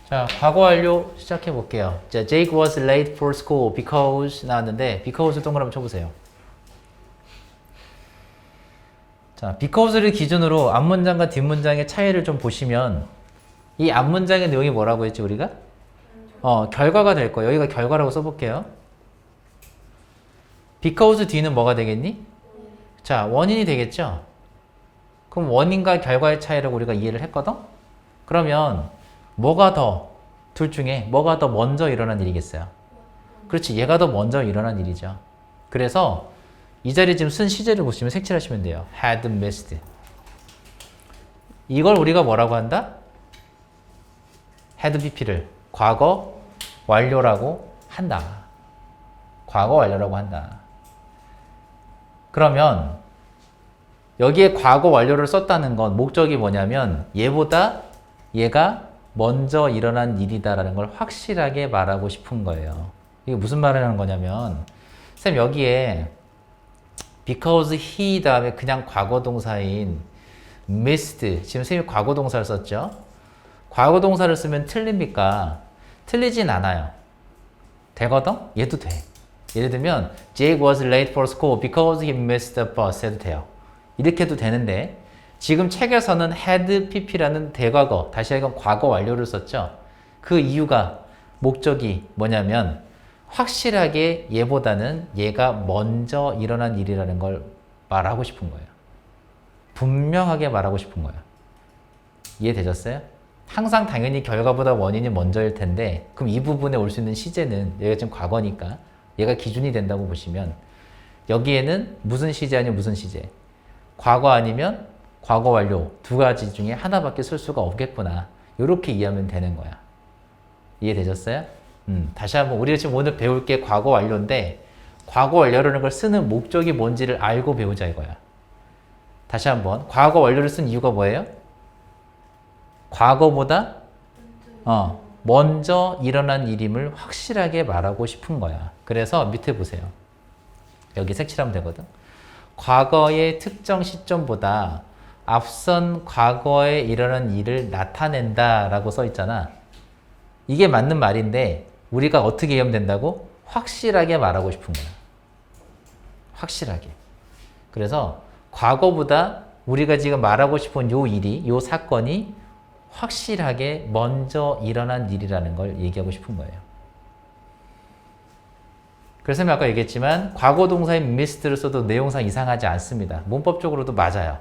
자, 과거 완료 시작해 볼게요. 자, Jake was late for school because 나왔는데 because 동그라미 쳐보세요. 자, because를 기준으로 앞문장과 뒷문장의 차이를 좀 보시면 이 앞문장의 내용이 뭐라고 했지 우리가? 결과가 될 거예요. 여기가 결과라고 써볼게요. because 뒤는 뭐가 되겠니? 자, 원인이 되겠죠? 그럼 원인과 결과의 차이라고 우리가 이해를 했거든? 그러면 뭐가 더, 둘 중에 뭐가 더 먼저 일어난 일이겠어요? 그렇지, 얘가 더 먼저 일어난 일이죠. 그래서 이 자리에 지금 쓴 시제를 보시면 색칠하시면 돼요. had missed. 이걸 우리가 뭐라고 한다? had pp를 과거 완료라고 한다. 과거 완료라고 한다. 그러면 여기에 과거 완료를 썼다는 건 목적이 뭐냐면 얘가 먼저 일어난 일이다라는 걸 확실하게 말하고 싶은 거예요. 이게 무슨 말을 하는 거냐면 쌤 여기에 because he 다음에 그냥 과거 동사인 missed 지금 쌤이 과거 동사를 썼죠? 과거 동사를 쓰면 틀립니까? 틀리진 않아요. 되거든? 얘도 돼. 예를 들면 Jake was late for school because he missed the bus 해도 돼요. 이렇게 해도 되는데 지금 책에서는 had pp라는 대과거, 다시 하여금 과거 완료를 썼죠. 그 이유가 목적이 뭐냐면 확실하게 얘보다는 얘가 먼저 일어난 일이라는 걸 말하고 싶은 거예요. 분명하게 말하고 싶은 거예요. 이해되셨어요? 항상 당연히 결과보다 원인이 먼저일 텐데 그럼 이 부분에 올 수 있는 시제는 얘가 지금 과거니까 얘가 기준이 된다고 보시면 여기에는 무슨 시제 아니면 무슨 시제? 과거 아니면 과거 완료 두 가지 중에 하나밖에 쓸 수가 없겠구나. 이렇게 이해하면 되는 거야. 이해되셨어요? 다시 한번 우리가 지금 오늘 배울 게 과거 완료인데 과거 완료라는 걸 쓰는 목적이 뭔지를 알고 배우자 이거야. 다시 한번 과거 완료를 쓴 이유가 뭐예요? 과거보다 먼저 일어난 일임을 확실하게 말하고 싶은 거야. 그래서 밑에 보세요. 여기 색칠하면 되거든. 과거의 특정 시점보다 앞선 과거에 일어난 일을 나타낸다 라고 써 있잖아. 이게 맞는 말인데 우리가 어떻게 이해하면 된다고? 확실하게 말하고 싶은 거야. 확실하게. 그래서 과거보다 우리가 지금 말하고 싶은 요 일이, 요 사건이 확실하게 먼저 일어난 일이라는 걸 얘기하고 싶은 거예요. 그래서 아까 얘기했지만 과거 동사인 missed를 써도 내용상 이상하지 않습니다. 문법적으로도 맞아요.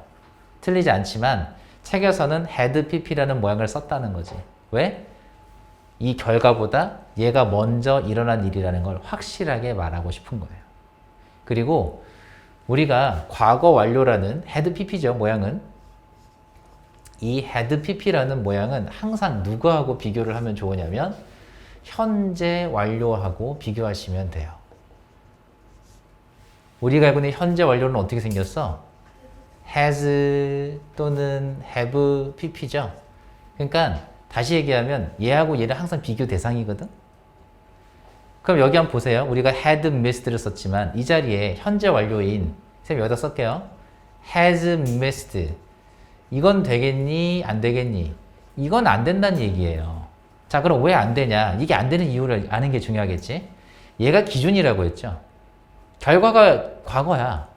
틀리지 않지만 책에서는 had pp라는 모양을 썼다는 거지. 왜? 이 결과보다 얘가 먼저 일어난 일이라는 걸 확실하게 말하고 싶은 거예요. 그리고 우리가 과거 완료라는 had pp죠, 모양은. 이 had pp라는 모양은 항상 누구하고 비교를 하면 좋으냐면 현재 완료하고 비교하시면 돼요. 우리가 알고 있는 현재 완료는 어떻게 생겼어? has 또는 have pp죠. 그러니까 다시 얘기하면 얘하고 얘는 항상 비교 대상이거든. 그럼 여기 한번 보세요. 우리가 had missed를 썼지만 이 자리에 현재 완료인 쌤 여기다 쓸게요. has missed 이건 되겠니? 안 되겠니? 이건 안 된다는 얘기예요. 자, 그럼 왜 안 되냐? 이게 안 되는 이유를 아는 게 중요하겠지? 얘가 기준이라고 했죠. 결과가 과거야.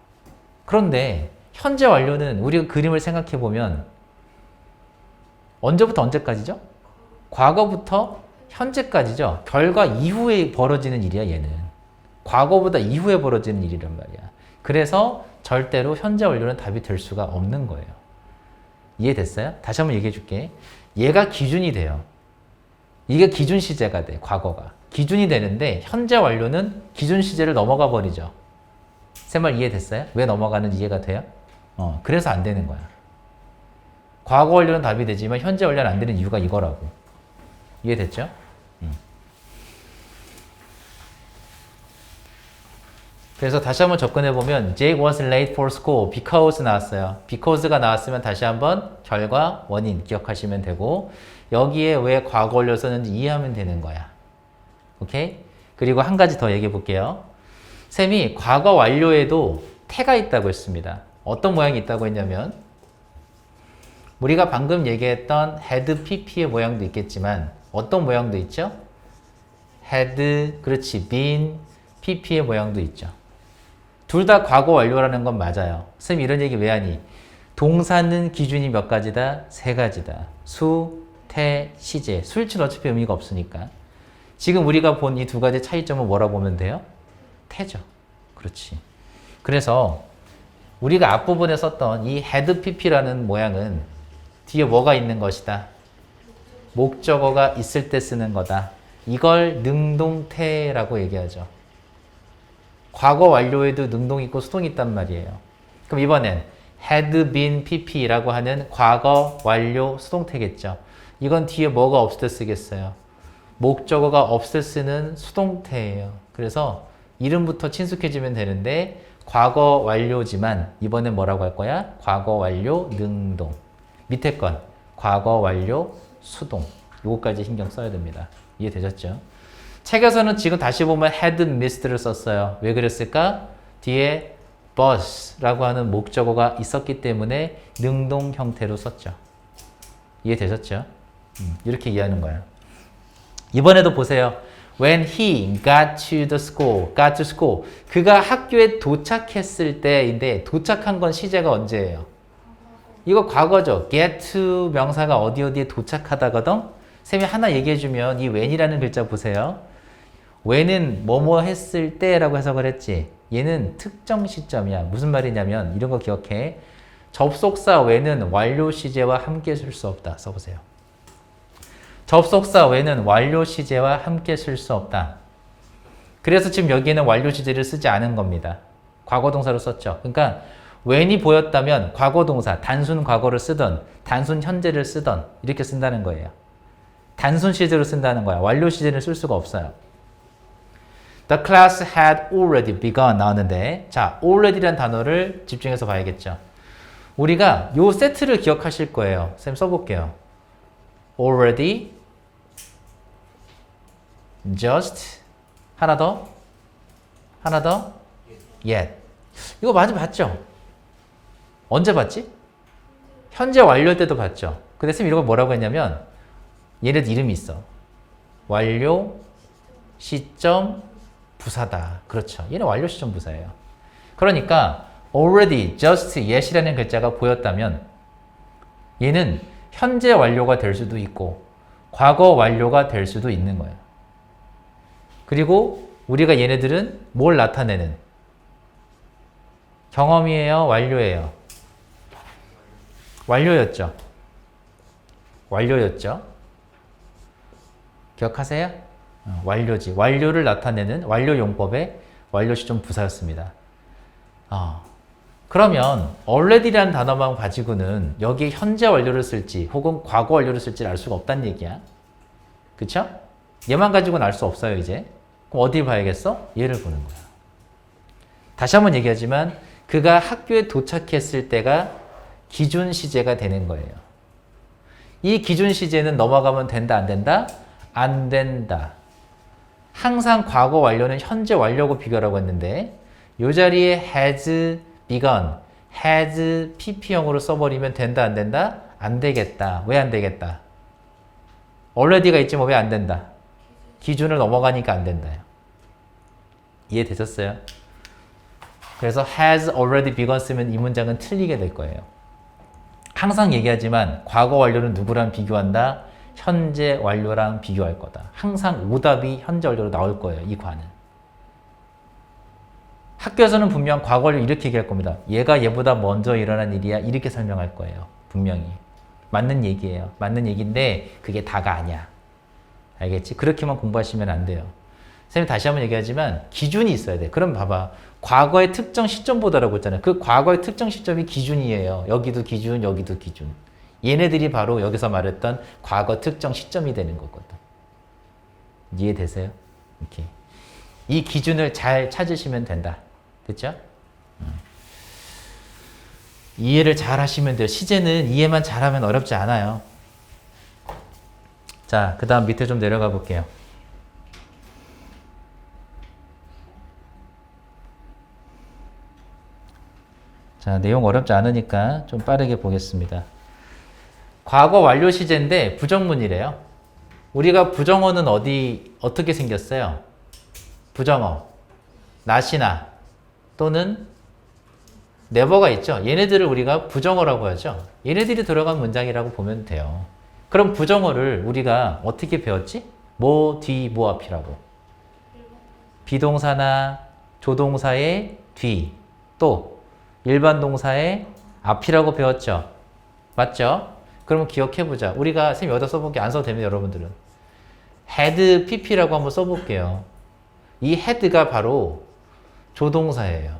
그런데 현재 완료는 우리가 그림을 생각해 보면 언제부터 언제까지죠? 과거부터 현재까지죠. 결과 이후에 벌어지는 일이야, 얘는. 과거보다 이후에 벌어지는 일이란 말이야. 그래서 절대로 현재 완료는 답이 될 수가 없는 거예요. 이해됐어요? 다시 한번 얘기해 줄게. 얘가 기준이 돼요. 이게 기준 시제가 돼, 과거가. 기준이 되는데 현재 완료는 기준 시제를 넘어가 버리죠. 제 말 이해됐어요? 왜 넘어가는지 이해가 돼요? 그래서 안 되는 거야. 과거 완료는 답이 되지만 현재 완료는 안 되는 이유가 이거라고. 이해됐죠? 그래서 다시 한번 접근해보면 Jake was late for school because 나왔어요. because가 나왔으면 다시 한번 결과, 원인 기억하시면 되고 여기에 왜 과거 완료 썼는지 이해하면 되는 거야. 오케이? 그리고 한 가지 더 얘기해 볼게요. 쌤이 과거 완료에도 태가 있다고 했습니다. 어떤 모양이 있다고 했냐면 우리가 방금 얘기했던 had pp의 모양도 있겠지만 어떤 모양도 있죠? had, 그렇지, been, pp의 모양도 있죠. 둘 다 과거 완료라는 건 맞아요. 쌤 이런 얘기 왜 하니? 동사는 기준이 몇 가지다? 세 가지다. 수, 태, 시제. 수일치는 어차피 의미가 없으니까. 지금 우리가 본 이 두 가지 차이점은 뭐라고 보면 돼요? 태죠. 그렇지. 그래서 우리가 앞부분에 썼던 이 had pp라는 모양은 뒤에 뭐가 있는 것이다? 목적어가 있을 때 쓰는 거다. 이걸 능동태라고 얘기하죠. 과거 완료에도 능동이 있고 수동이 있단 말이에요. 그럼 이번엔 had been pp라고 하는 과거 완료 수동태겠죠. 이건 뒤에 뭐가 없을 때 쓰겠어요? 목적어가 없을 때 쓰는 수동태예요. 그래서 이름부터 친숙해지면 되는데 과거 완료지만 이번엔 뭐라고 할 거야? 과거 완료 능동. 밑에 건 과거 완료 수동. 요거까지 신경 써야 됩니다. 이해되셨죠? 책에서는 지금 다시 보면 had missed를 썼어요. 왜 그랬을까? 뒤에 bus라고 하는 목적어가 있었기 때문에 능동 형태로 썼죠. 이해되셨죠? 이렇게 이해하는 거야. 이번에도 보세요. When he got to the school, got to school. 그가 학교에 도착했을 때인데 도착한 건 시제가 언제예요? 이거 과거죠. get to 명사가 어디에 도착하다거든. 쌤이 하나 얘기해주면 이 when이라는 글자 보세요. when은 뭐뭐 했을 때라고 해석을 했지. 얘는 특정 시점이야. 무슨 말이냐면 이런 거 기억해. 접속사 when은 완료 시제와 함께 쓸 수 없다. 써보세요. 접속사 when은 완료 시제와 함께 쓸 수 없다. 그래서 지금 여기에는 완료 시제를 쓰지 않은 겁니다. 과거 동사로 썼죠. 그러니까 when이 보였다면 과거 동사, 단순 과거를 쓰던 단순 현재를 쓰던 이렇게 쓴다는 거예요. 단순 시제로 쓴다는 거야. 완료 시제를 쓸 수가 없어요. The class had already begun 나오는데 자, already라는 단어를 집중해서 봐야겠죠. 우리가 요 세트를 기억하실 거예요. 쌤 써볼게요. already, just, 하나 더, yet. 이거 많이 봤죠? 언제 봤지? 현재 완료할 때도 봤죠. 근데 쌤 이런 걸 뭐라고 했냐면 얘네들 이름이 있어. 완료, 시점, 부사다. 그렇죠. 얘는 완료 시점 부사예요. 그러니까 already, just, yet이라는 글자가 보였다면 얘는 현재 완료가 될 수도 있고 과거 완료가 될 수도 있는 거예요. 그리고 우리가 얘네들은 뭘 나타내는? 경험이에요? 완료예요? 완료였죠. 완료였죠. 기억하세요? 완료지. 완료를 나타내는 완료 용법의 완료 시점 부사였습니다. 그러면 already라는 단어만 가지고는 여기에 현재 완료를 쓸지 혹은 과거 완료를 쓸지 알 수가 없다는 얘기야. 그쵸? 얘만 가지고는 알 수 없어요, 이제. 그럼 어디 봐야겠어? 얘를 보는 거야. 다시 한번 얘기하지만 그가 학교에 도착했을 때가 기준 시제가 되는 거예요. 이 기준 시제는 넘어가면 된다, 안 된다? 안 된다. 항상 과거 완료는 현재 완료하고 비교하라고 했는데 이 자리에 has begun, has pp형으로 써버리면 된다, 안 된다? 안 되겠다. 왜 안 되겠다? already가 있지만 왜 안 된다? 기준을 넘어가니까 안 된다요. 이해되셨어요? 그래서 has already begun 쓰면 이 문장은 틀리게 될 거예요. 항상 얘기하지만 과거 완료는 누구랑 비교한다? 현재 완료랑 비교할 거다. 항상 오답이 현재 완료로 나올 거예요. 이 과는. 학교에서는 분명 과거 완료 이렇게 얘기할 겁니다. 얘가 얘보다 먼저 일어난 일이야. 이렇게 설명할 거예요. 분명히. 맞는 얘기예요. 맞는 얘기인데 그게 다가 아니야. 알겠지? 그렇게만 공부하시면 안 돼요. 선생님이 다시 한번 얘기하지만 기준이 있어야 돼. 그럼 봐봐. 과거의 특정 시점보다라고 했잖아요. 그 과거의 특정 시점이 기준이에요. 여기도 기준, 여기도 기준. 얘네들이 바로 여기서 말했던 과거 특정 시점이 되는 거거든. 이해되세요? 이렇게. 이 기준을 잘 찾으시면 된다. 됐죠? 이해를 잘 하시면 돼요. 시제는 이해만 잘하면 어렵지 않아요. 자, 그 다음 밑에 좀 내려가 볼게요. 자, 내용 어렵지 않으니까 좀 빠르게 보겠습니다. 과거 완료 시제인데 부정문이래요. 우리가 부정어는 어떻게 생겼어요? 부정어. not이나 또는 never가 있죠. 얘네들을 우리가 부정어라고 하죠. 얘네들이 들어간 문장이라고 보면 돼요. 그럼 부정어를 우리가 어떻게 배웠지? 뭐 뒤, 뭐 앞이라고. 비동사나 조동사의 뒤, 또 일반 동사의 앞이라고 배웠죠. 맞죠? 그러면 기억해보자. 우리가 선생님 여기다 써볼게. 안 써도 됩니다, 여러분들은. had pp라고 한번 써볼게요. 이 had가 바로 조동사예요.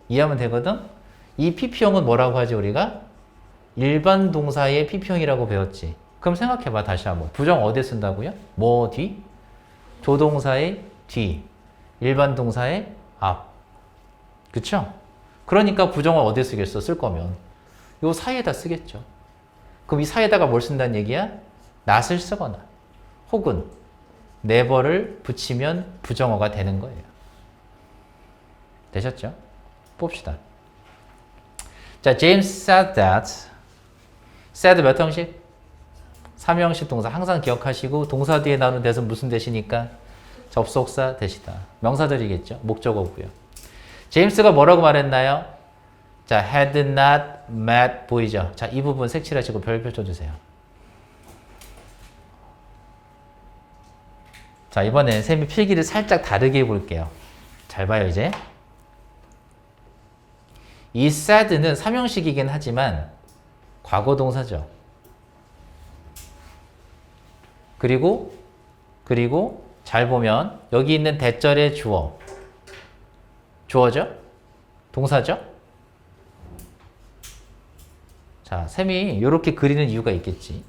이해하면 되거든? 이 pp형은 뭐라고 하지, 우리가? 일반 동사의 pp형이라고 배웠지. 그럼 생각해봐, 다시 한번. 부정 어디에 쓴다고요? 뭐 뒤? 조동사의 뒤. 일반 동사의 앞. 그쵸? 그러니까 부정을 어디에 쓰겠어, 쓸 거면? 요 사이에다 쓰겠죠. 그럼 이 사이에다가 뭘 쓴다는 얘기야? not을 쓰거나 혹은 never를 붙이면 부정어가 되는 거예요. 되셨죠? 봅시다. 자, James said that. said 몇 형식? 3형식 동사. 항상 기억하시고 동사 뒤에 나오는 대신 무슨 대시니까? 접속사 대시다. 명사들이겠죠? 목적어고요. 제임스가 뭐라고 말했나요? 자, had not met 보이죠? 자, 이 부분 색칠하시고 별표 쳐주세요. 자, 이번엔 쌤이 필기를 살짝 다르게 해볼게요. 잘 봐요, 이제. 이 said는 3형식이긴 하지만 과거 동사죠. 그리고 잘 보면 여기 있는 대절의 주어죠? 동사죠? 자, 쌤이 이렇게 그리는 이유가 있겠지.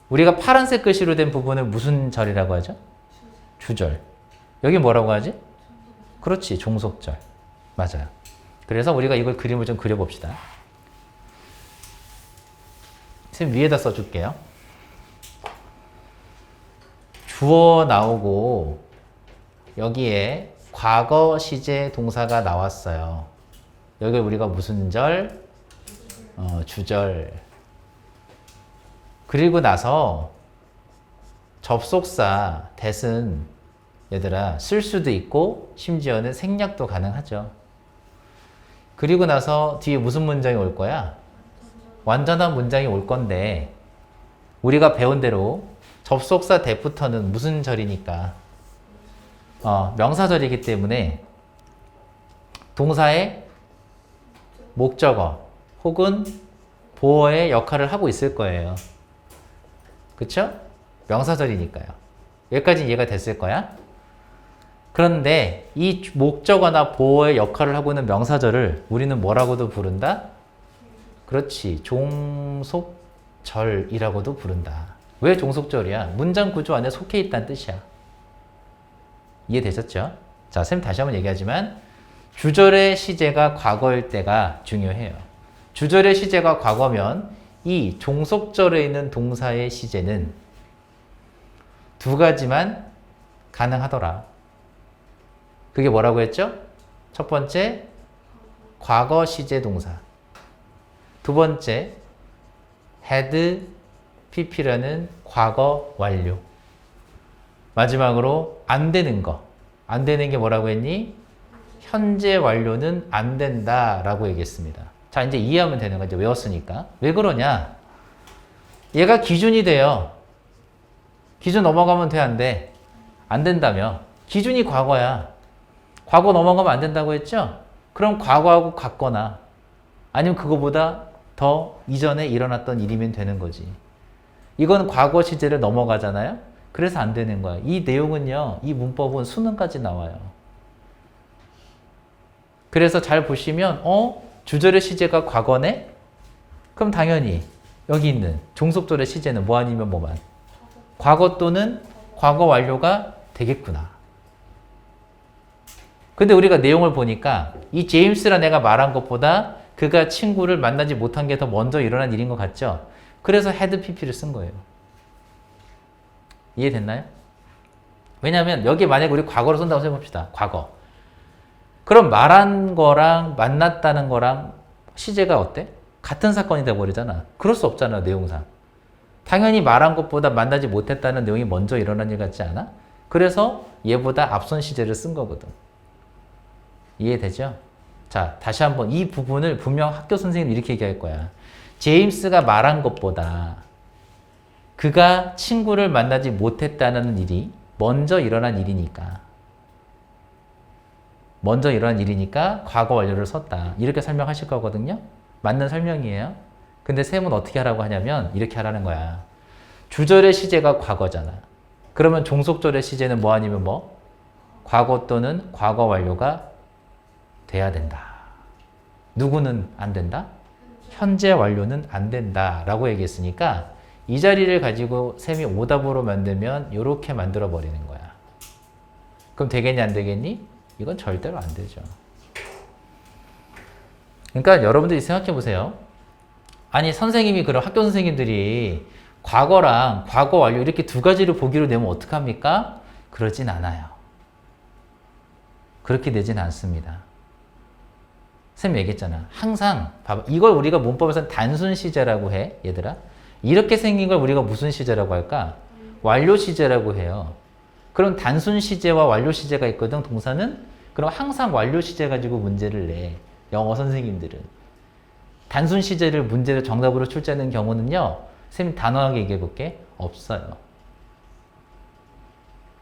우리가 파란색 글씨로 된 부분을 무슨 절이라고 하죠? 주절. 여기 뭐라고 하지? 그렇지, 종속절. 맞아요. 그래서 우리가 이걸 그림을 좀 그려봅시다. 쌤 위에다 써줄게요. 주어 나오고 여기에 과거 시제 동사가 나왔어요. 여기 우리가 무슨 절? 주절. 그리고 나서 접속사 that은 얘들아 쓸 수도 있고 심지어는 생략도 가능하죠. 그리고 나서 뒤에 무슨 문장이 올 거야? 완전한 문장이 올 건데 우리가 배운 대로 접속사 that부터는 무슨 절이니까 명사절이기 때문에 동사의 목적어 혹은 보어의 역할을 하고 있을 거예요. 그쵸? 명사절이니까요. 여기까지 이해가 됐을 거야? 그런데 이 목적어나 보어의 역할을 하고 있는 명사절을 우리는 뭐라고도 부른다? 그렇지. 종속절이라고도 부른다. 왜 종속절이야? 문장 구조 안에 속해 있다는 뜻이야. 이해되셨죠? 자, 쌤 다시 한번 얘기하지만 주절의 시제가 과거일 때가 중요해요. 주절의 시제가 과거면 이 종속절에 있는 동사의 시제는 두 가지만 가능하더라. 그게 뭐라고 했죠? 첫 번째, 과거 시제 동사. 두 번째, had pp라는 과거 완료. 마지막으로 안 되는 거. 안 되는 게 뭐라고 했니? 현재 완료는 안 된다라고 얘기했습니다. 자, 이제 이해하면 되는 거죠. 외웠으니까. 왜 그러냐? 얘가 기준이 돼요. 기준 넘어가면 돼, 안 돼? 안 된다며. 기준이 과거야. 과거 넘어가면 안 된다고 했죠? 그럼 과거하고 같거나 아니면 그거보다 더 이전에 일어났던 일이면 되는 거지. 이건 과거 시제를 넘어가잖아요? 그래서 안 되는 거야. 이 내용은요, 이 문법은 수능까지 나와요. 그래서 잘 보시면, 주절의 시제가 과거네? 그럼 당연히 여기 있는 종속절의 시제는 뭐 아니면 뭐만? 과거 또는 과거 완료가 되겠구나. 근데 우리가 내용을 보니까 이 제임스란 애가 말한 것보다 그가 친구를 만나지 못한 게 더 먼저 일어난 일인 것 같죠? 그래서 had pp를 쓴 거예요. 이해됐나요? 왜냐하면 여기 만약에 우리 과거로 쓴다고 생각해봅시다. 과거. 그럼 말한 거랑 만났다는 거랑 시제가 어때? 같은 사건이 돼버리잖아. 그럴 수 없잖아, 내용상. 당연히 말한 것보다 만나지 못했다는 내용이 먼저 일어난 일 같지 않아? 그래서 얘보다 앞선 시제를 쓴 거거든. 이해되죠? 자, 다시 한번 이 부분을 분명 학교 선생님이 이렇게 얘기할 거야. 제임스가 말한 것보다 그가 친구를 만나지 못했다는 일이 먼저 일어난 일이니까. 먼저 일어난 일이니까 과거 완료를 썼다. 이렇게 설명하실 거거든요. 맞는 설명이에요. 근데 쌤은 어떻게 하라고 하냐면 이렇게 하라는 거야. 주절의 시제가 과거잖아. 그러면 종속절의 시제는 뭐 아니면 뭐? 과거 또는 과거 완료가 돼야 된다. 누구는 안 된다? 현재 완료는 안 된다. 라고 얘기했으니까 이 자리를 가지고 쌤이 오답으로 만들면 이렇게 만들어 버리는 거야. 그럼 되겠니 안 되겠니? 이건 절대로 안 되죠. 그러니까 여러분들이 생각해 보세요. 아니 선생님이 그럼 학교 선생님들이 과거랑 과거 완료 이렇게 두 가지를 보기로 내면 어떡합니까? 그러진 않아요. 그렇게 되진 않습니다. 쌤 얘기했잖아. 항상 봐봐. 이걸 우리가 문법에서는 단순 시제라고 해. 얘들아. 이렇게 생긴 걸 우리가 무슨 시제라고 할까? 완료 시제라고 해요. 그럼 단순 시제와 완료 시제가 있거든. 동사는. 그럼 항상 완료 시제 가지고 문제를 내. 영어 선생님들은. 단순 시제를 문제를 정답으로 출제하는 경우는요. 쌤이 단호하게 얘기해 볼게. 없어요.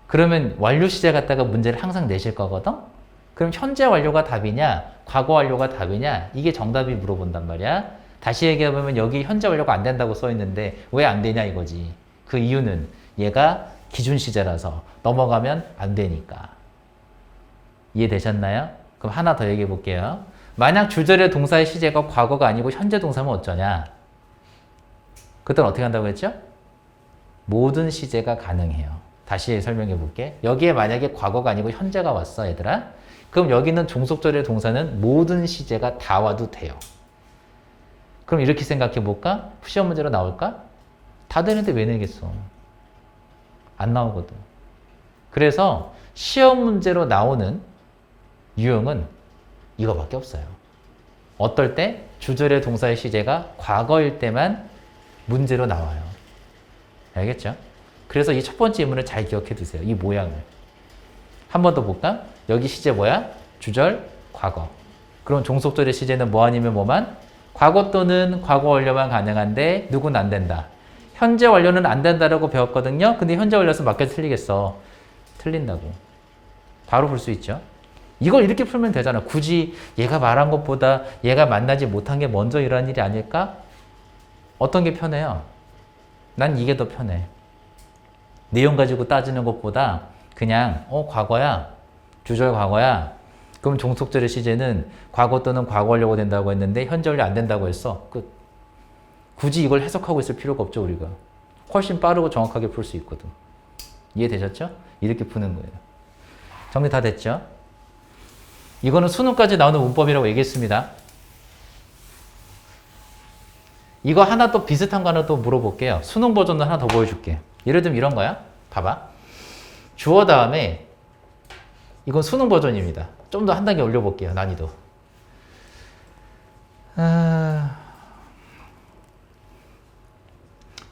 그러면 완료 시제 갖다가 문제를 항상 내실 거거든. 그럼 현재 완료가 답이냐, 과거 완료가 답이냐, 이게 정답이 물어본단 말이야. 다시 얘기해보면 여기 현재 완료가 안 된다고 써 있는데 왜 안 되냐 이거지. 그 이유는 얘가 기준 시제라서 넘어가면 안 되니까. 이해되셨나요? 그럼 하나 더 얘기해 볼게요. 만약 주절의 동사의 시제가 과거가 아니고 현재 동사면 어쩌냐? 그때는 어떻게 한다고 했죠? 모든 시제가 가능해요. 다시 설명해 볼게. 여기에 만약에 과거가 아니고 현재가 왔어, 얘들아. 그럼 여기는 종속절의 동사는 모든 시제가 다 와도 돼요. 그럼 이렇게 생각해 볼까? 시험 문제로 나올까? 다 되는데 왜 내겠어? 안 나오거든. 그래서 시험 문제로 나오는 유형은 이거밖에 없어요. 어떨 때? 주절의 동사의 시제가 과거일 때만 문제로 나와요. 알겠죠? 그래서 이 첫 번째 예문을 잘 기억해 두세요. 이 모양을. 한 번 더 볼까? 여기 시제 뭐야? 주절, 과거. 그럼 종속절의 시제는 뭐 아니면 뭐만? 과거 또는 과거 완료만 가능한데 누구는 안 된다. 현재 완료는 안 된다라고 배웠거든요. 근데 현재 완료에서 맞게 틀리겠어. 틀린다고. 바로 볼 수 있죠. 이걸 이렇게 풀면 되잖아. 굳이 얘가 말한 것보다 얘가 만나지 못한 게 먼저 일어난 일이 아닐까? 어떤 게 편해요? 난 이게 더 편해. 내용 가지고 따지는 것보다 그냥 과거야. 주절 과거야. 그럼 종속절의 시제는 과거 또는 과거 완료가 된다고 했는데 현재 완료 안 된다고 했어. 끝. 굳이 이걸 해석하고 있을 필요가 없죠, 우리가. 훨씬 빠르고 정확하게 풀 수 있거든. 이해되셨죠? 이렇게 푸는 거예요. 정리 다 됐죠? 이거는 수능까지 나오는 문법이라고 얘기했습니다. 이거 하나 또 비슷한 거 하나 또 물어볼게요. 수능 버전도 하나 더 보여줄게. 예를 들면 이런 거야. 봐봐. 주어 다음에 이건 수능 버전입니다. 좀 더 한 단계 올려볼게요. 난이도.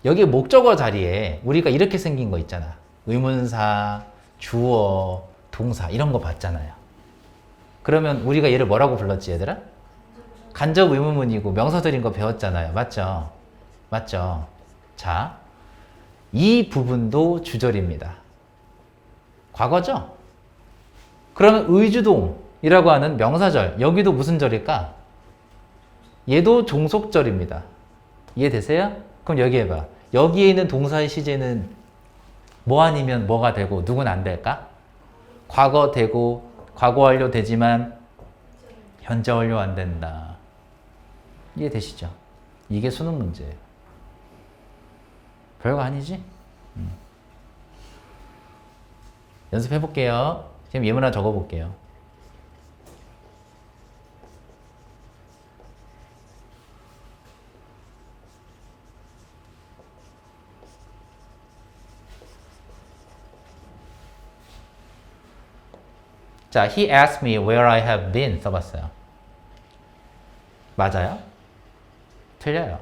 여기 목적어 자리에 우리가 이렇게 생긴 거 있잖아. 의문사, 주어, 동사 이런 거 봤잖아요. 그러면 우리가 얘를 뭐라고 불렀지 얘들아? 간접 의문문이고 명사들인 거 배웠잖아요. 맞죠? 맞죠? 자, 이 부분도 주절입니다. 과거죠? 그러면 의주동이라고 하는 명사절, 여기도 무슨 절일까? 얘도 종속절입니다. 이해되세요? 그럼 여기 해봐. 여기에 있는 동사의 시제는 뭐 아니면 뭐가 되고 누구는 안 될까? 과거 되고 과거 완료 되지만 현재 완료 안 된다. 이해되시죠? 이게 수능 문제예요. 별거 아니지? 연습해 볼게요. 지금 예문 하나 적어 볼게요. 자, he asked me where I have been 써봤어요. 맞아요? 틀려요.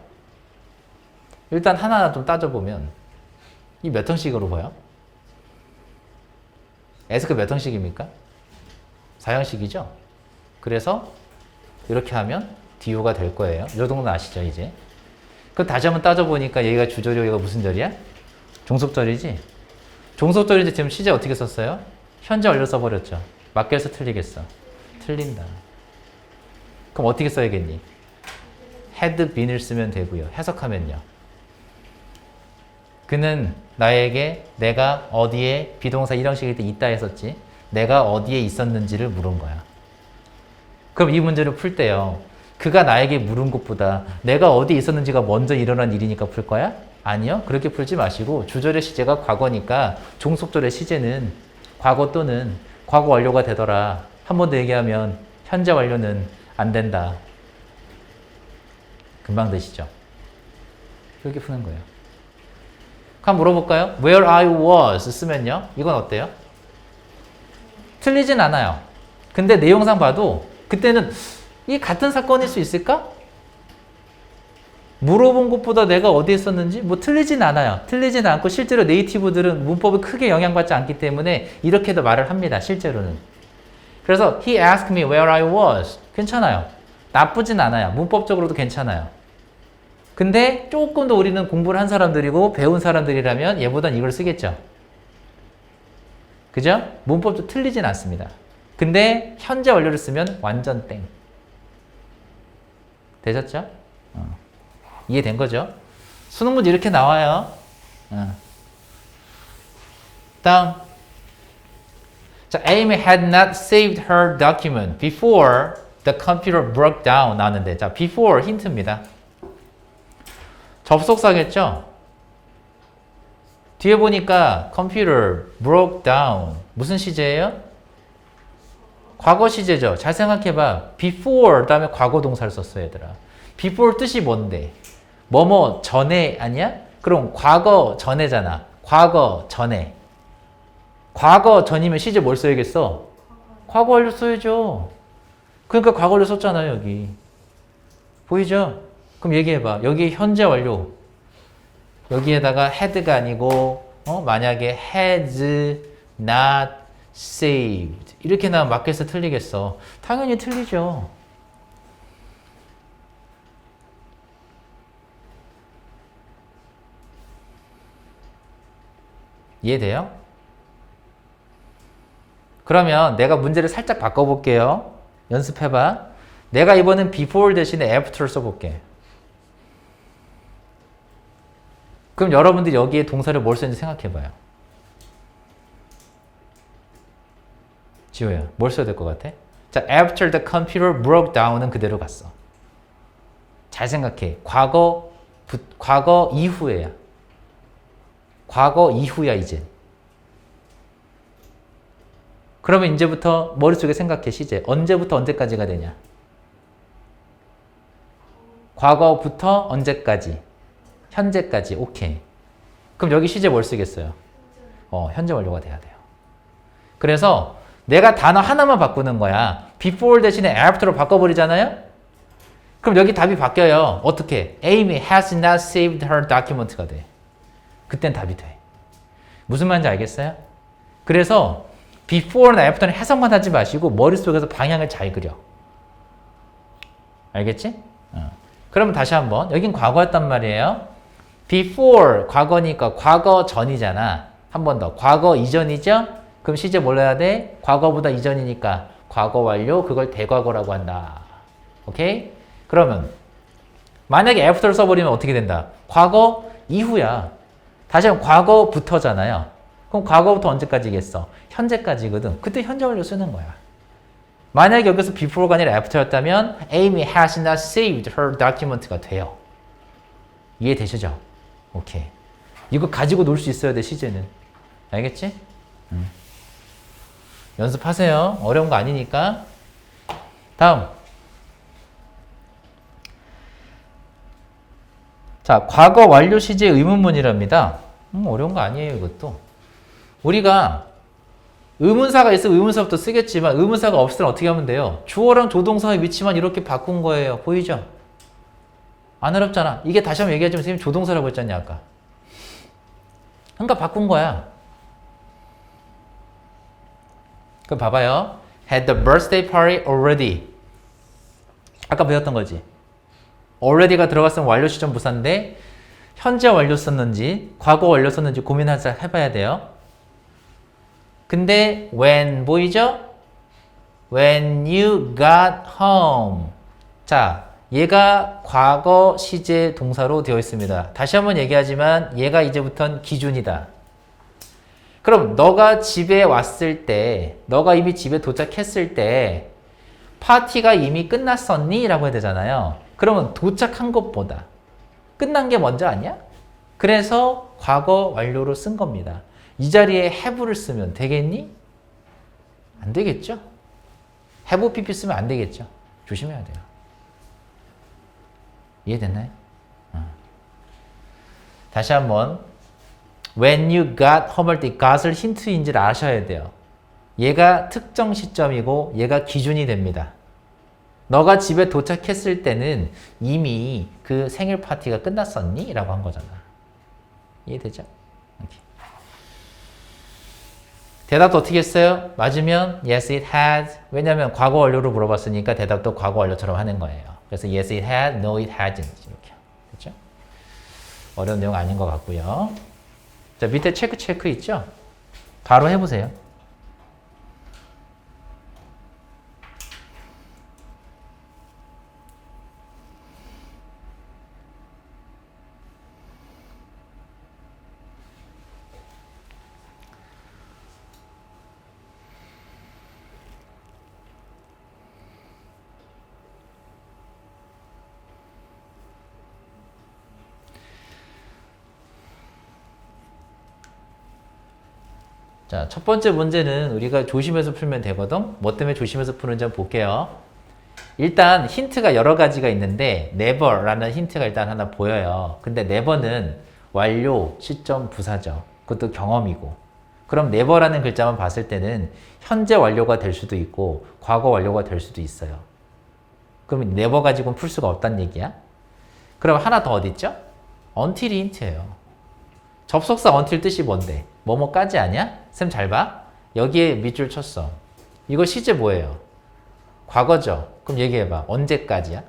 일단 하나하나 좀 따져보면 이 몇 형식으로 보여? ask 몇 형식입니까? 4형식이죠? 그래서 이렇게 하면 du가 될 거예요. 이 정도는 아시죠, 이제? 그럼 다시 한번 따져보니까 얘가 주절이고 얘가 무슨 절이야? 종속절이지? 종속절인데 지금 시제 어떻게 썼어요? 현재 완료 써버렸죠. 맡겨서 틀리겠어. 틀린다. 그럼 어떻게 써야겠니? had been을 쓰면 되고요. 해석하면요. 그는 나에게 내가 어디에 비동사 1형식일 때 있다 했었지. 내가 어디에 있었는지를 물은 거야. 그럼 이 문제를 풀 때요. 그가 나에게 물은 것보다 내가 어디에 있었는지가 먼저 일어난 일이니까 풀 거야? 아니요. 그렇게 풀지 마시고 주절의 시제가 과거니까 종속절의 시제는 과거 또는 과거 완료가 되더라. 한 번 더 얘기하면 현재 완료는 안 된다. 금방 되시죠? 이렇게 푸는 거예요. 그럼 물어볼까요? Where I was 쓰면요. 이건 어때요? 틀리진 않아요. 근데 내용상 봐도 그때는 이 같은 사건일 수 있을까? 물어본 것보다 내가 어디에 있었는지 뭐 틀리진 않아요. 틀리진 않고 실제로 네이티브들은 문법에 크게 영향받지 않기 때문에 이렇게도 말을 합니다. 실제로는. 그래서 he asked me where I was. 괜찮아요. 나쁘진 않아요. 문법적으로도 괜찮아요. 근데 조금 더 우리는 공부를 한 사람들이고 배운 사람들이라면 얘보단 이걸 쓰겠죠. 그죠? 문법도 틀리진 않습니다. 근데 현재 완료를 쓰면 완전 땡. 되셨죠? 이해된 거죠? 수능 문제 이렇게 나와요. 다음. 자, Amy had not saved her document before the computer broke down 나왔는데, 자, before 힌트입니다. 접속사겠죠? 뒤에 보니까 computer broke down 무슨 시제예요? 과거 시제죠. 잘 생각해봐. before 다음에 과거 동사를 썼어 얘들아. before 뜻이 뭔데? 뭐뭐 전에 아니야? 그럼 과거 전에잖아. 과거 전에. 과거 전이면 시제 뭘 써야겠어? 과거 완료 써야죠. 그러니까 과거 완료 썼잖아요 여기. 보이죠? 그럼 얘기해봐. 여기 현재 완료. 여기에다가 had가 아니고 만약에 has not saved 이렇게 나오면 맞겠어 틀리겠어? 당연히 틀리죠. 이해돼요? 그러면 내가 문제를 살짝 바꿔볼게요. 연습해봐. 내가 이번엔 before 대신에 after를 써볼게. 그럼 여러분들이 여기에 동사를 뭘 쓰는지 생각해봐요. 지호야, 뭘 써야 될 것 같아? 자, after the computer broke down은 그대로 갔어. 잘 생각해. 과거 이후에야. 과거 이후야, 이제. 그러면 이제부터 머릿속에 생각해, 시제. 언제부터 언제까지가 되냐? 과거부터 언제까지? 현재까지. 오케이. 그럼 여기 시제 뭘 쓰겠어요? 현재 완료가 돼야 돼요. 그래서 내가 단어 하나만 바꾸는 거야. before 대신에 after로 바꿔버리잖아요? 그럼 여기 답이 바뀌어요. 어떻게? Amy has not saved her document가 돼. 그땐 답이 돼. 무슨 말인지 알겠어요? 그래서 before나 after는 해석만 하지 마시고 머릿속에서 방향을 잘 그려. 알겠지? 그러면 다시 한번. 여긴 과거였단 말이에요. before 과거니까 과거 전이잖아. 한 번 더. 과거 이전이죠? 그럼 시제 뭘 해야 돼? 과거보다 이전이니까 과거 완료 그걸 대과거라고 한다. 오케이? 그러면 만약에 after를 써버리면 어떻게 된다? 과거 이후야. 다시 한번 과거부터잖아요. 그럼 과거부터 언제까지겠어? 현재까지거든. 그때 현재 완료 쓰는 거야. 만약에 여기서 before가 아니라 after였다면 Amy has not saved her document가 돼요. 이해되시죠? 오케이. 이거 가지고 놀 수 있어야 돼, 시제는. 알겠지? 연습하세요. 어려운 거 아니니까. 다음. 자, 과거 완료 시제 의문문이랍니다. 어려운 거 아니에요, 이것도. 우리가 의문사가 있으면 의문사부터 쓰겠지만 의문사가 없을 때는 어떻게 하면 돼요? 주어랑 조동사의 위치만 이렇게 바꾼 거예요. 보이죠? 안 어렵잖아. 이게 다시 한번 얘기하자면 선생님 조동사라고 했잖냐 아까. 그러니까 바꾼 거야. 그럼 봐봐요. Had the birthday party already. 아까 배웠던 거지. already가 들어갔으면 완료 시점 부사인데 현재 완료 썼는지 과거 완료 썼는지 고민하자 해봐야 돼요. 근데 when 보이죠? When you got home. 자, 얘가 과거 시제 동사로 되어 있습니다. 다시 한번 얘기하지만 얘가 이제부터는 기준이다. 그럼 너가 집에 왔을 때, 너가 이미 집에 도착했을 때 파티가 이미 끝났었니? 라고 해야 되잖아요. 그러면 도착한 것보다 끝난 게 먼저 아니야? 그래서 과거 완료로 쓴 겁니다. 이 자리에 have를 쓰면 되겠니? 안 되겠죠? have pp 쓰면 안 되겠죠? 조심해야 돼요. 이해됐나요? 다시 한번 when you got home 할 때 got을 힌트인지를 아셔야 돼요. 얘가 특정 시점이고 얘가 기준이 됩니다. 너가 집에 도착했을 때는 이미 그 생일 파티가 끝났었니? 라고 한 거잖아. 이해되죠? 이렇게. 대답도 어떻게 했어요? 맞으면 yes it had. 왜냐면 과거 완료로 물어봤으니까 대답도 과거 완료처럼 하는 거예요. 그래서 yes it had, no it hadn't. 이렇게. 그렇죠? 어려운 내용 아닌 것 같고요. 자, 밑에 체크 있죠? 바로 해보세요. 자, 첫 번째 문제는 우리가 조심해서 풀면 되거든? 뭐 때문에 조심해서 푸는지 한번 볼게요. 일단 힌트가 여러 가지가 있는데 never라는 힌트가 일단 하나 보여요. 근데 never는 완료, 시점, 부사죠. 그것도 경험이고. 그럼 never라는 글자만 봤을 때는 현재 완료가 될 수도 있고 과거 완료가 될 수도 있어요. 그럼 never 가지고는 풀 수가 없다는 얘기야? 그럼 하나 더 어디 있죠? until이 힌트예요. 접속사 until 뜻이 뭔데? 뭐뭐까지 아니야? 쌤 잘 봐. 여기에 밑줄 쳤어. 이거 시제 뭐예요? 과거죠. 그럼 얘기해봐. 언제까지야?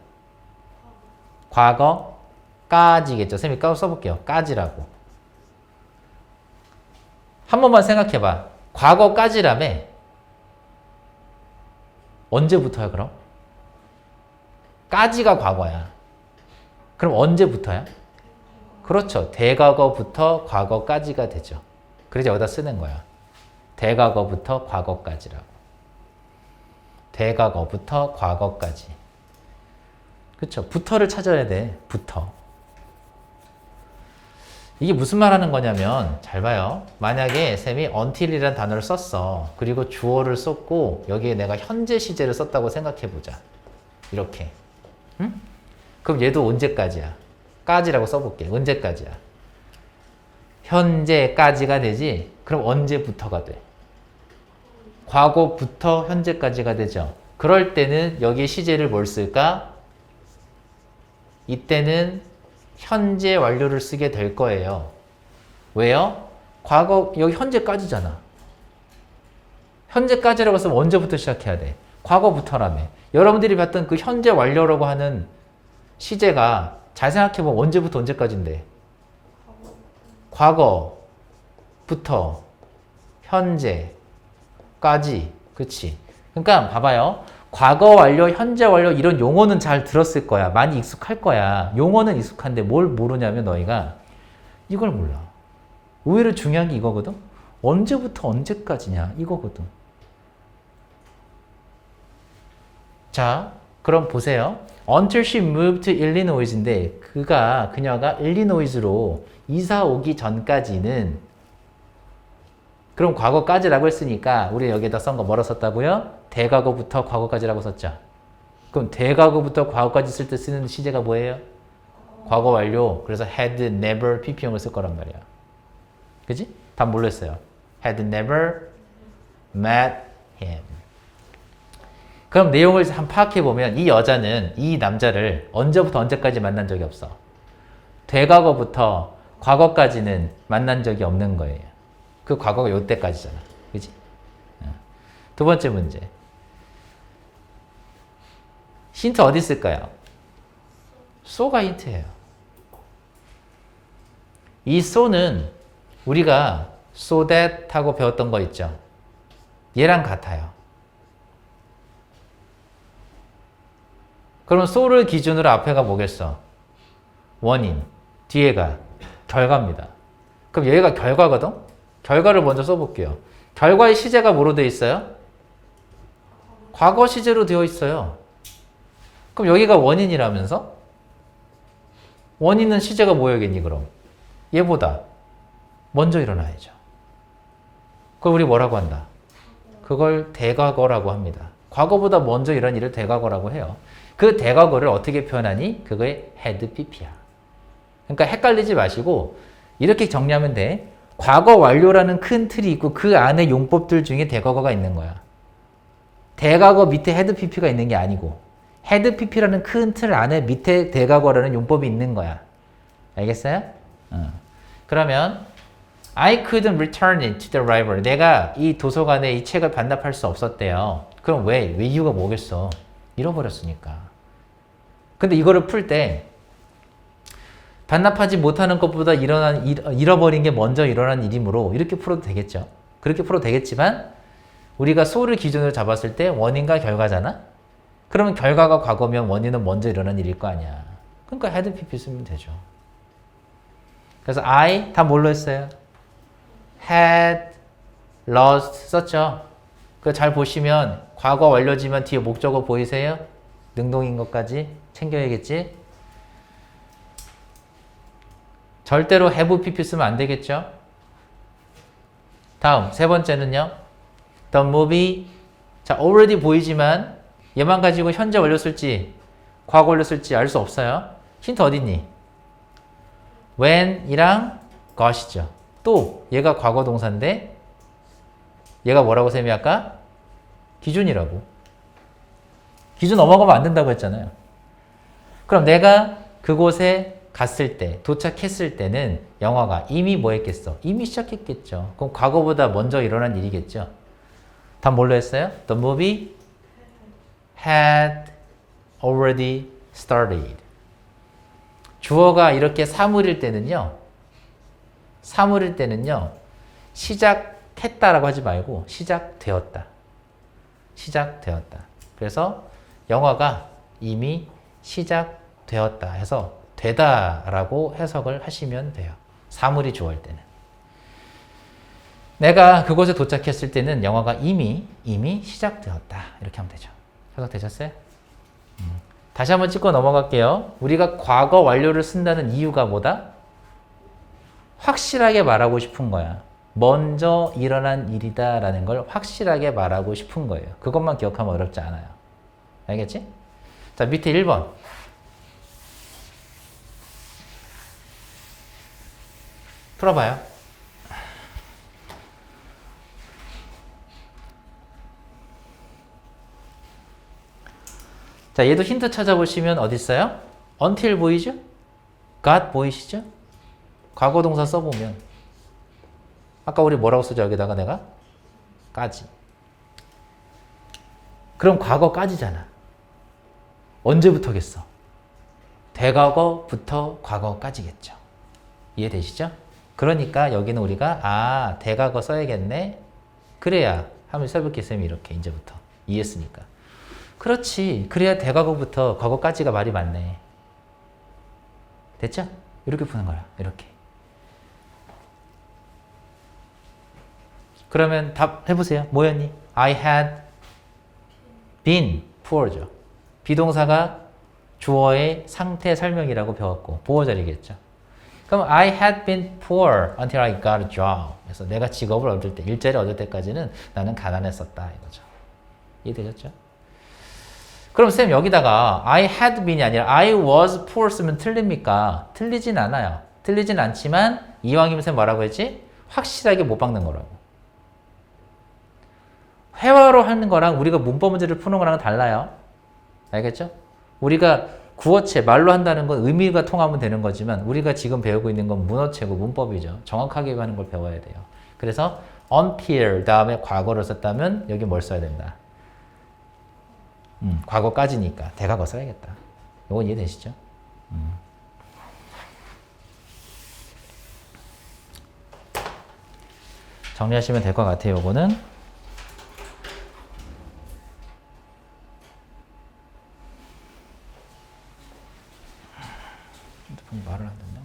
과거까지겠죠. 쌤이 써볼게요. 까지라고. 한 번만 생각해봐. 과거까지라며. 언제부터야 그럼? 까지가 과거야. 그럼 언제부터야? 그렇죠. 대과거부터 과거까지가 되죠. 그래서 여기다 쓰는 거야. 대과거부터 과거까지라고. 대과거부터 과거까지. 그렇죠. 부터를 찾아야 돼. 부터. 이게 무슨 말 하는 거냐면 잘 봐요. 만약에 쌤이 until이라는 단어를 썼어. 그리고 주어를 썼고 여기에 내가 현재 시제를 썼다고 생각해 보자. 이렇게. 응? 그럼 얘도 언제까지야? 까지라고 써볼게. 언제까지야? 현재까지가 되지? 그럼 언제부터가 돼? 과거부터 현재까지가 되죠. 그럴 때는 여기 시제를 뭘 쓸까? 이때는 현재 완료를 쓰게 될 거예요. 왜요? 과거, 여기 현재까지잖아. 현재까지라고 쓰면 언제부터 시작해야 돼? 과거부터라며. 여러분들이 봤던 그 현재 완료라고 하는 시제가 잘 생각해보면 언제부터 언제까지인데? 과거부터 현재까지. 그치? 그러니까 봐봐요. 과거 완료, 현재 완료 이런 용어는 잘 들었을 거야. 많이 익숙할 거야. 용어는 익숙한데 뭘 모르냐면 너희가 이걸 몰라. 의외로 중요한 게 이거거든. 언제부터 언제까지냐 이거거든. 자, 그럼 보세요. Until she moved to Illinois인데 그녀가 일리노이즈로 이사 오기 전까지는 그럼 과거까지라고 했으니까 우리 여기에다 쓴 거 뭐라 썼다고요? 대과거부터 과거까지라고 썼죠. 그럼 대과거부터 과거까지 쓸 때 쓰는 시제가 뭐예요? 과거 완료. 그래서 had never pp형을 쓸 거란 말이야. 그지? 답 몰랐어요. had never met him. 그럼 내용을 한번 파악해 보면 이 여자는 이 남자를 언제부터 언제까지 만난 적이 없어. 되과거부터 과거까지는 만난 적이 없는 거예요. 그 과거가 요때까지잖아. 그지? 두 번째 문제. 힌트 어디 있을까요? so가 힌트예요. 이 so는 우리가 so that 하고 배웠던 거 있죠? 얘랑 같아요. 그럼 so를 기준으로 앞에가 뭐겠어? 원인, 뒤에가 결과입니다. 그럼 여기가 결과거든? 결과를 먼저 써볼게요. 결과의 시제가 뭐로 되어 있어요? 과거 시제로 되어 있어요. 그럼 여기가 원인이라면서? 원인은 시제가 뭐여야겠니 그럼? 얘보다 먼저 일어나야죠. 그걸 우리 뭐라고 한다? 그걸 대과거라고 합니다. 과거보다 먼저 일어난 일을 대과거라고 해요. 그 대과거를 어떻게 표현하니? 그거의 had pp야. 그러니까 헷갈리지 마시고 이렇게 정리하면 돼. 과거 완료라는 큰 틀이 있고 그 안에 용법들 중에 대과거가 있는 거야. 대과거 밑에 had pp가 있는 게 아니고 had pp라는 큰 틀 안에 밑에 대과거라는 용법이 있는 거야. 알겠어요? 그러면 I couldn't return it to the library. 내가 이 도서관에 이 책을 반납할 수 없었대요. 그럼 왜? 왜 이유가 뭐겠어? 잃어버렸으니까. 근데 이거를 풀 때 반납하지 못하는 것보다 잃어버린 게 먼저 일어난 일이므로 이렇게 풀어도 되겠죠. 그렇게 풀어도 되겠지만 우리가 so를 기준으로 잡았을 때 원인과 결과잖아? 그러면 결과가 과거면 원인은 먼저 일어난 일일 거 아니야. 그러니까 had pp 쓰면 되죠. 그래서 I 다 뭘로 했어요? had lost 썼죠. 그 잘 보시면 과거 완료지만 뒤에 목적어 보이세요? 능동인 것까지 챙겨야겠지? 절대로 have pp 쓰면 안 되겠죠? 다음 세 번째는요. The movie. 자, already 보이지만 얘만 가지고 현재 완료 쓸지 과거 완료 쓸지 알 수 없어요. 힌트 어딨니? when이랑 got이죠. 또 얘가 과거 동사인데 얘가 뭐라고 쌤이 아까? 기준이라고. 기준 넘어가면 안 된다고 했잖아요. 그럼 내가 그곳에 갔을 때, 도착했을 때는 영화가 이미 뭐 했겠어? 이미 시작했겠죠. 그럼 과거보다 먼저 일어난 일이겠죠. 다 뭘로 했어요? The movie had already started. 주어가 이렇게 사물일 때는요. 시작했다라고 하지 말고 시작되었다. 시작되었다. 그래서 영화가 이미 시작되었다 해서 되다라고 해석을 하시면 돼요. 사물이 주어일 때는. 내가 그곳에 도착했을 때는 영화가 이미 시작되었다. 이렇게 하면 되죠. 해석되셨어요? 다시 한번 찍고 넘어갈게요. 우리가 과거 완료를 쓴다는 이유가 뭐다? 확실하게 말하고 싶은 거야. 먼저 일어난 일이다라는 걸 확실하게 말하고 싶은 거예요. 그것만 기억하면 어렵지 않아요. 알겠지? 자, 밑에 1번. 풀어봐요. 자, 얘도 힌트 찾아보시면 어디 있어요? until 보이죠? got 보이시죠? 과거 동사 써보면 아까 우리 뭐라고 쓰죠? 여기다가 내가? 까지. 그럼 과거까지잖아. 언제부터겠어? 대과거부터 과거까지겠죠. 이해되시죠? 그러니까 여기는 우리가 대과거 써야겠네. 그래야 하면 써볼게 쌤이 이렇게 이제부터 이해했으니까. 그렇지. 그래야 대과거부터 과거까지가 말이 맞네. 됐죠? 이렇게 푸는 거야. 이렇게. 그러면 답 해보세요. 뭐였니? I had been poor죠. 비동사가 주어의 상태 설명이라고 배웠고 보호 자리겠죠. 그럼 I had been poor until I got a job. 그래서 내가 직업을 얻을 때, 일자리를 얻을 때까지는 나는 가난했었다 이거죠. 이해되셨죠? 그럼 쌤 여기다가 I had been이 아니라 I was poor 쓰면 틀립니까? 틀리진 않아요. 틀리진 않지만 이왕이면 쌤 뭐라고 했지? 확실하게 못 박는 거라고. 회화로 하는 거랑 우리가 문법 문제를 푸는 거랑 달라요. 알겠죠? 우리가 구어체, 말로 한다는 건 의미가 통하면 되는 거지만 우리가 지금 배우고 있는 건 문어체고 문법이죠. 정확하게 하는 걸 배워야 돼요. 그래서 until 다음에 과거를 썼다면 여기 뭘 써야 된다. 과거까지니까 대과거 써야겠다. 이건 이해되시죠? 정리하시면 될 것 같아요. 이거는 핸드폰이 말을 안 듣나?